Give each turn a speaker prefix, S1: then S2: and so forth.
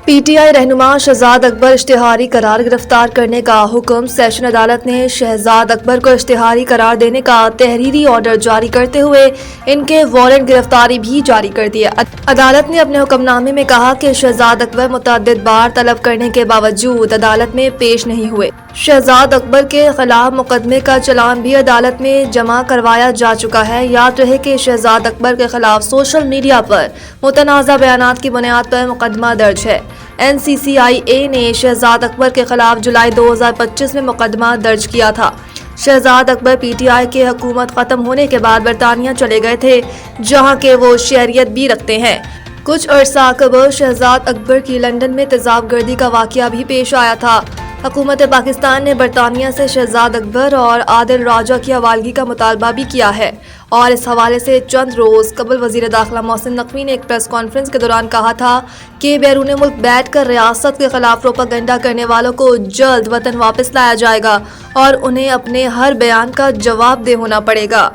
S1: P T I رہنما شہزاد اکبر اشتہاری قرار گرفتار کرنے کا حکم۔ سیشن عدالت نے شہزاد اکبر کو اشتہاری قرار دینے کا تحریری آرڈر جاری کرتے ہوئے ان کے وارنٹ گرفتاری بھی جاری کر دیے۔ عدالت نے اپنے حکم نامے میں کہا کہ شہزاد اکبر متعدد بار طلب کرنے کے باوجود عدالت میں پیش نہیں ہوئے۔ شہزاد اکبر کے خلاف مقدمے کا چلان بھی عدالت میں جمع کروایا جا چکا ہے۔ یاد رہے کہ شہزاد اکبر کے خلاف سوشل میڈیا پر متنازع بیانات کی بنیاد پر مقدمہ درج ہے۔ این سی سی آئی اے نے شہزاد اکبر کے خلاف جولائی 2025 میں مقدمہ درج کیا تھا۔ شہزاد اکبر پی ٹی آئی کے حکومت ختم ہونے کے بعد برطانیہ چلے گئے تھے، جہاں کے وہ شہریت بھی رکھتے ہیں۔ کچھ عرصہ قبل شہزاد اکبر کی لندن میں تیزاب گردی کا واقعہ بھی پیش آیا تھا۔ حکومت پاکستان نے برطانیہ سے شہزاد اکبر اور عادل راجہ کی حوالگی کا مطالبہ بھی کیا ہے، اور اس حوالے سے چند روز قبل وزیر داخلہ محسن نقوی نے ایک پریس کانفرنس کے دوران کہا تھا کہ بیرون ملک بیٹھ کر ریاست کے خلاف پروپیگنڈا کرنے والوں کو جلد وطن واپس لایا جائے گا اور انہیں اپنے ہر بیان کا جواب دہ ہونا پڑے گا۔